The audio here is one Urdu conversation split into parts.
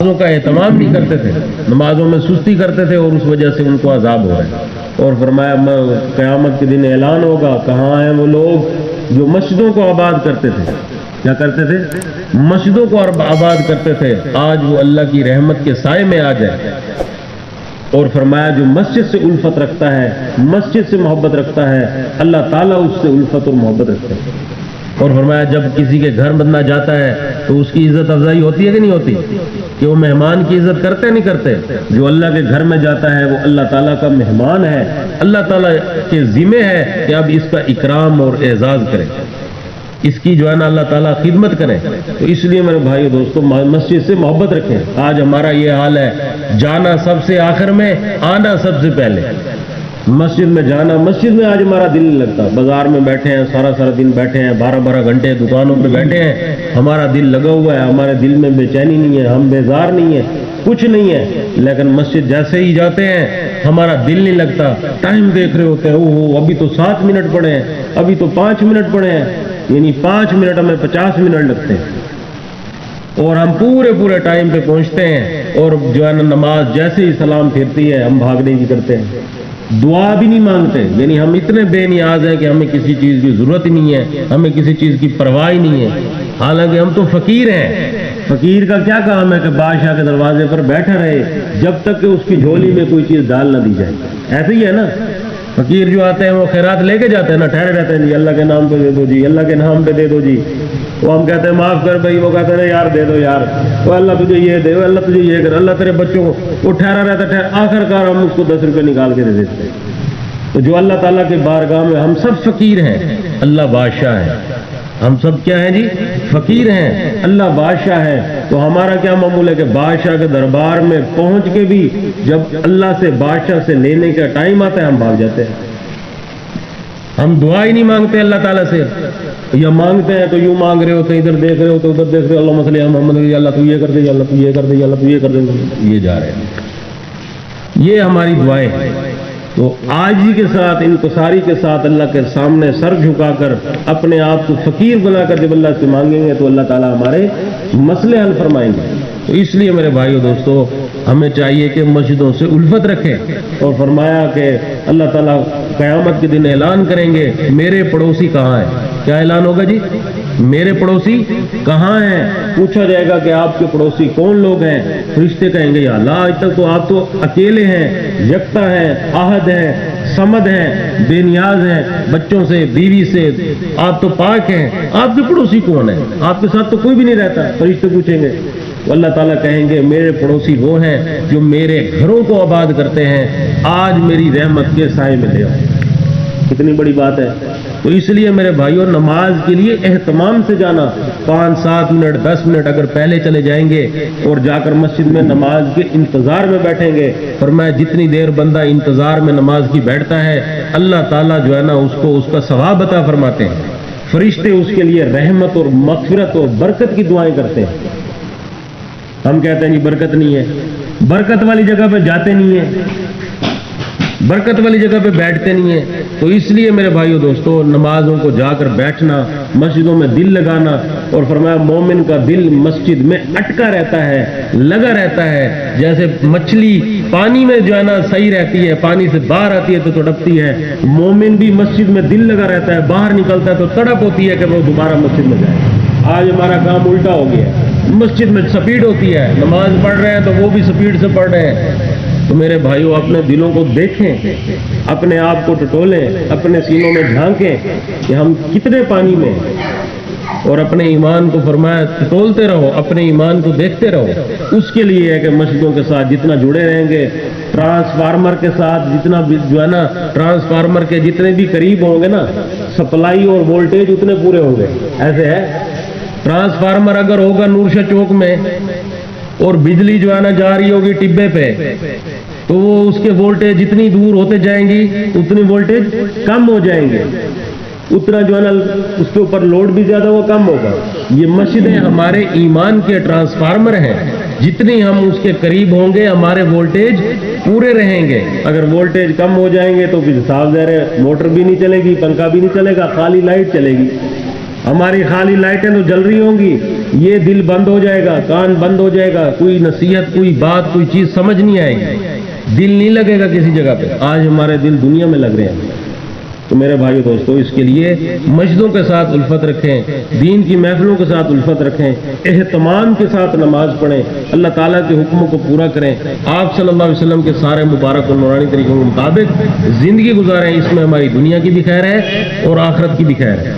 کا اہتمام نہیں کرتے تھے، نمازوں میں سستی کرتے تھے اور اس وجہ سے ان کو عذاب ہو رہا ہے۔ اور فرمایا قیامت کے دن اعلان ہوگا، کہاں ہیں وہ لوگ جو مسجدوں کو آباد کرتے تھے؟ کیا کرتے تھے؟ مسجدوں کو آباد کرتے تھے، آج وہ اللہ کی رحمت کے سائے میں آ جائے۔ اور فرمایا جو مسجد سے الفت رکھتا ہے، مسجد سے محبت رکھتا ہے، اللہ تعالیٰ اس سے الفت اور محبت رکھتا ہے۔ اور فرمایا جب کسی کے گھر بندہ جاتا ہے تو اس کی عزت افزائی ہوتی ہے کہ نہیں ہوتی؟ کہ وہ مہمان کی عزت کرتے نہیں کرتے؟ جو اللہ کے گھر میں جاتا ہے وہ اللہ تعالیٰ کا مہمان ہے، اللہ تعالیٰ کے ذمہ ہے کہ اب اس کا اکرام اور اعزاز کرے، اس کی جو ہے نا اللہ تعالیٰ خدمت کرے۔ تو اس لیے میرے بھائیو دوستو مسجد سے محبت رکھیں۔ آج ہمارا یہ حال ہے، جانا سب سے آخر میں، آنا سب سے پہلے۔ مسجد میں جانا، مسجد میں آج ہمارا دل نہیں لگتا، بازار میں بیٹھے ہیں، سارا دن بیٹھے ہیں، 12 گھنٹے دکانوں پہ بیٹھے ہیں، ہمارا دل لگا ہوا ہے، ہمارے دل میں بے چینی نہیں ہے، ہم بیزار نہیں ہیں، کچھ نہیں ہے۔ لیکن مسجد جیسے ہی جاتے ہیں ہمارا دل نہیں لگتا، ٹائم دیکھ رہے ہوتے ہیں، اوہ ابھی تو 7 منٹ پڑے ہیں، ابھی تو 5 منٹ پڑے ہیں، یعنی 5 منٹ ہمیں 50 منٹ لگتے ہیں، اور ہم پورے ٹائم پہ پہنچتے ہیں، اور جو ہے نا نماز جیسے ہی سلام پھرتی ہے ہم بھاگنے کی کرتے ہیں، دعا بھی نہیں مانگتے۔ یعنی ہم اتنے بے نیاز ہیں کہ ہمیں کسی چیز کی ضرورت ہی نہیں ہے، ہمیں کسی چیز کی پرواہ ہی نہیں ہے، حالانکہ ہم تو فقیر ہیں۔ فقیر کا کیا کام ہے کہ بادشاہ کے دروازے پر بیٹھا رہے جب تک کہ اس کی جھولی میں کوئی چیز ڈال نہ دی جائے۔ ایسے ہی ہے نا، فقیر جو آتے ہیں وہ خیرات لے کے جاتے ہیں نا، ٹھہرے رہتے ہیں، جی اللہ کے نام پہ دے دو جی، اللہ کے نام پہ دے دو جی۔ وہ ہم کہتے ہیں معاف کر بھائی، وہ کہتے ہیں یار دے دو یار، وہ اللہ تجھے یہ دے، وہ اللہ تجھے یہ کر، اللہ تیرے بچوں کو، وہ ٹھہرا رہتا ہے، آخر کار ہم اس کو 10 روپے نکال کے دے دیتے ہیں۔ تو جو اللہ تعالیٰ کے بارگاہ میں ہم سب فقیر ہیں، اللہ بادشاہ ہے، ہم سب کیا ہیں جی؟ فقیر ہیں، اللہ بادشاہ ہے۔ تو ہمارا کیا معمول ہے کہ بادشاہ کے دربار میں پہنچ کے بھی جب اللہ سے بادشاہ سے لینے کا ٹائم آتا ہے ہم بھاگ جاتے ہیں، ہم دعا ہی نہیں مانگتے اللہ تعالیٰ سے، یا مانگتے ہیں تو یوں مانگ رہے ہوتے ہیں، ادھر دیکھ رہے ہوتے ہیں، ادھر دیکھ رہے ہو، اللہم صلی علی محمد، اللہ تو یہ کر دے، اللہ تو یہ کر دے، اللہ تو یہ کر دے، یہ جا رہے ہیں۔ یہ ہماری دعائیں ہیں۔ تو عاجزی کے ساتھ، انکساری کے ساتھ اللہ کے سامنے سر جھکا کر اپنے آپ کو فقیر بنا کر جب اللہ سے مانگیں گے تو اللہ تعالیٰ ہمارے مسئلے حل فرمائیں گے۔ تو اس لیے میرے بھائیو دوستو ہمیں چاہیے کہ مسجدوں سے الفت رکھیں، اور فرمایا کہ اللہ تعالیٰ قیامت کے دن اعلان کریں گے میرے پڑوسی کہاں ہیں۔ کیا اعلان ہوگا جی؟ میرے پڑوسی کہاں ہیں؟ پوچھا جائے گا کہ آپ کے پڑوسی کون لوگ ہیں؟ فرشتے کہیں گے یا اللہ آج تک تو آپ تو اکیلے ہیں، یکتا ہیں، احد ہیں، صمد ہیں، بے نیاز ہیں، بچوں سے، بیوی سے آپ تو پاک ہیں، آپ کے پڑوسی کون ہیں؟ آپ کے ساتھ تو کوئی بھی نہیں رہتا۔ فرشتے پوچھیں گے تو اللہ تعالیٰ کہیں گے میرے پڑوسی وہ ہیں جو میرے گھروں کو آباد کرتے ہیں، آج میری رحمت کے سائے میں لے آؤ۔ کتنی بڑی بات ہے۔ تو اس لیے میرے بھائیوں نماز کے لیے اہتمام سے جانا، 5 7 منٹ 10 منٹ اگر پہلے چلے جائیں گے اور جا کر مسجد میں نماز کے انتظار میں بیٹھیں گے، فرمایا جتنی دیر بندہ انتظار میں نماز کی بیٹھتا ہے اللہ تعالیٰ جو ہے نا اس کو اس کا ثواب عطا فرماتے ہیں، فرشتے اس کے لیے رحمت اور مغفرت اور برکت کی دعائیں کرتے ہیں۔ ہم کہتے ہیں جی برکت نہیں ہے، برکت والی جگہ پہ جاتے نہیں ہیں، برکت والی جگہ پہ بیٹھتے نہیں ہیں۔ تو اس لیے میرے بھائیو دوستو نمازوں کو جا کر بیٹھنا، مسجدوں میں دل لگانا، اور فرمایا مومن کا دل مسجد میں اٹکا رہتا ہے، لگا رہتا ہے، جیسے مچھلی پانی میں جو ہے نا صحیح رہتی ہے، پانی سے باہر آتی ہے تو تڑپتی ہے، مومن بھی مسجد میں دل لگا رہتا ہے، باہر نکلتا ہے تو تڑپ ہوتی ہے کہ وہ دوبارہ مسجد میں جائے۔ آج ہمارا کام الٹا ہو گیا ہے، مسجد میں سپیڈ ہوتی ہے، نماز پڑھ رہے ہیں تو وہ بھی سپیڈ سے پڑھ رہے ہیں۔ تو میرے بھائیوں اپنے دلوں کو دیکھیں، اپنے آپ کو ٹٹولیں، اپنے سینوں میں جھانکیں کہ ہم کتنے پانی میں ہیں، اور اپنے ایمان کو فرمایا ٹٹولتے رہو، اپنے ایمان کو دیکھتے رہو۔ اس کے لیے ہے کہ مسجدوں کے ساتھ جتنا جڑے رہیں گے، ٹرانسفارمر کے ساتھ جتنا جو ہے نا، ٹرانسفارمر کے جتنے بھی قریب ہوں گے نا، سپلائی اور وولٹیج اتنے پورے ہوں گے۔ ایسے ہے، ٹرانسفارمر اگر ہوگا نورشاہ چوک میں اور بجلی جو ہے نا جا رہی ہوگی ٹبے پہ، تو وہ اس کے وولٹیج جتنی دور ہوتے جائیں گی اتنی وولٹیج کم ہو جائیں گے، اتنا جو ہے نا اس کے اوپر لوڈ بھی زیادہ وہ کم ہوگا۔ یہ مسجدیں ہمارے ایمان کے ٹرانسفارمر ہیں، جتنی ہم اس کے قریب ہوں گے ہمارے وولٹیج پورے رہیں گے۔ اگر وولٹیج کم ہو جائیں گے تو پھر صاف ظاہر ہے موٹر بھی نہیں چلے گی، پنکھا بھی نہیں چلے گا، خالی لائٹ چلے گی۔ ہماری خالی لائٹیں تو جل رہی ہوں گی یہ دل بند ہو جائے گا، کان بند ہو جائے گا، کوئی نصیحت، کوئی بات، کوئی چیز سمجھ نہیں آئے گی، دل نہیں لگے گا کسی جگہ پہ۔ آج ہمارے دل دنیا میں لگ رہے ہیں۔ تو میرے بھائیو دوستو، اس کے لیے مسجدوں کے ساتھ الفت رکھیں، دین کی محفلوں کے ساتھ الفت رکھیں، اہتمام کے ساتھ نماز پڑھیں، اللہ تعالیٰ کے حکموں کو پورا کریں، آپ صلی اللہ علیہ وسلم کے سارے مبارک اور نورانی طریقوں کے مطابق زندگی گزاریں۔ اس میں ہماری دنیا کی بھی خیر ہے اور آخرت کی بھی خیر ہے۔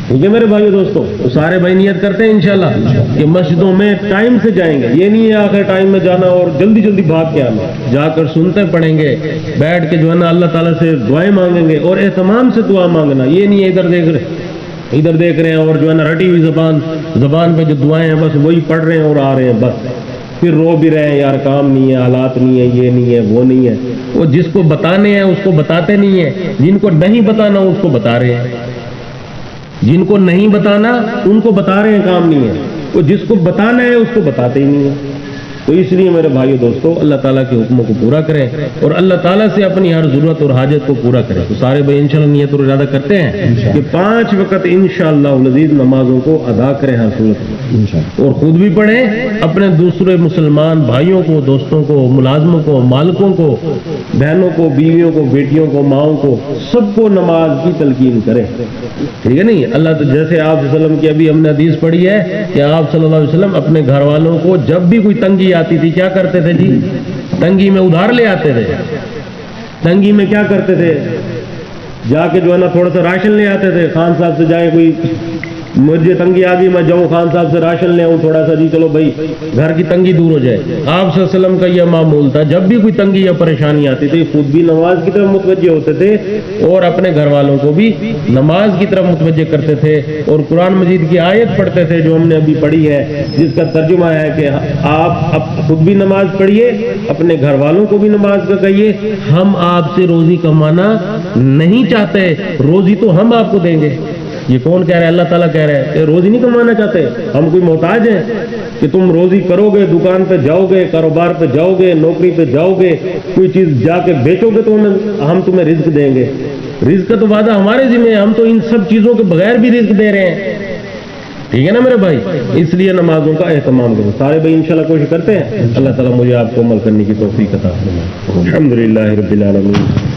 ٹھیک ہے میرے بھائیو دوستو، تو سارے بھائی نیت کرتے ہیں انشاءاللہ کہ مسجدوں میں ٹائم سے جائیں گے۔ یہ نہیں ہے آخر ٹائم میں جانا اور جلدی جلدی بھاگ کے آنا، جا کر سنتے پڑھیں گے، بیٹھ کے جو ہے نا اللہ تعالیٰ سے دعائیں مانگیں گے اور اہتمام سے دعا مانگنا۔ یہ نہیں ہے ادھر دیکھ رہے ہیں اور جو ہے نا رٹی ہوئی زبان پہ جو دعائیں ہیں بس وہی پڑھ رہے ہیں اور آ رہے ہیں، بس پھر رو بھی رہے ہیں، یار کام نہیں ہے، حالات نہیں ہے، یہ نہیں ہے، وہ نہیں ہے۔ وہ جس کو بتانے ہیں اس کو بتاتے نہیں ہیں، جن کو نہیں بتانا اس کو بتا رہے ہیں، جن کو نہیں بتانا ان کو بتا رہے ہیں، کام نہیں ہے۔ وہ جس کو بتانا ہے اس کو بتاتے ہی نہیں ہیں۔ تو اس لیے میرے بھائیو دوستو، اللہ تعالیٰ کے حکموں کو پورا کریں اور اللہ تعالیٰ سے اپنی ہر ضرورت اور حاجت کو پورا کریں۔ تو سارے بھائی انشاءاللہ نیت اور ارادہ کرتے ہیں کہ 5 وقت انشاءاللہ العزیز نمازوں کو ادا کریں ہر صورت میں، اور خود بھی پڑھیں، اپنے دوسرے مسلمان بھائیوں کو، دوستوں کو، ملازموں کو، مالکوں کو، بہنوں کو، بیویوں کو، بیٹیوں کو، ماؤں کو، سب کو نماز کی تلقین کریں۔ ٹھیک ہے نہیں؟ اللہ تو جیسے آپ صلی اللہ علیہ وسلم کی ابھی ہم نے حدیث پڑھی ہے کہ آپ صلی اللہ علیہ وسلم اپنے گھر والوں کو جب بھی کوئی تنگی آتی تھی کیا کرتے تھے جی؟ تنگی میں ادھار لے آتے تھے۔ تنگی میں کیا کرتے تھے؟ جا کے جو ہے نا تھوڑا سا راشن لے آتے تھے۔ خان صاحب سے جائے کوئی مجھے تنگی آ گئی، میں جاؤں خان صاحب سے راشن لے آؤں تھوڑا سا، جی چلو بھائی گھر کی تنگی دور ہو جائے۔ آپ صلی اللہ علیہ وسلم کا یہ معمول تھا، جب بھی کوئی تنگی یا پریشانی آتی تھی خود بھی نماز کی طرف متوجہ ہوتے تھے اور اپنے گھر والوں کو بھی نماز کی طرف متوجہ کرتے تھے، اور قرآن مجید کی آیت پڑھتے تھے جو ہم نے ابھی پڑھی ہے، جس کا ترجمہ ہے کہ آپ خود بھی نماز پڑھیے، اپنے گھر والوں کو بھی نماز کا کہیے، ہم آپ سے روزی کمانا نہیں چاہتے، روزی تو ہم آپ کو دیں گے۔ یہ کون کہہ رہا ہے؟ اللہ تعالیٰ کہہ رہا ہے کہ روزی نہیں کمانا چاہتے، ہم کوئی محتاج ہیں کہ تم روزی کرو گے، دکان پہ جاؤ گے، کاروبار پہ جاؤ گے، نوکری پہ جاؤ گے، کوئی چیز جا کے بیچو گے تو ہم تمہیں رزق دیں گے۔ رزق کا تو وعدہ ہمارے ذمہ ہے، ہم تو ان سب چیزوں کے بغیر بھی رزق دے رہے ہیں۔ ٹھیک ہے نا میرے بھائی؟ اس لیے نمازوں کا اہتمام کرو۔ سارے بھائی انشاءاللہ کوشش کرتے ہیں، اللہ تعالیٰ مجھے آپ کو عمل کرنے کی توفیق عطا فرمائے۔ الحمدللہ رب العالمین۔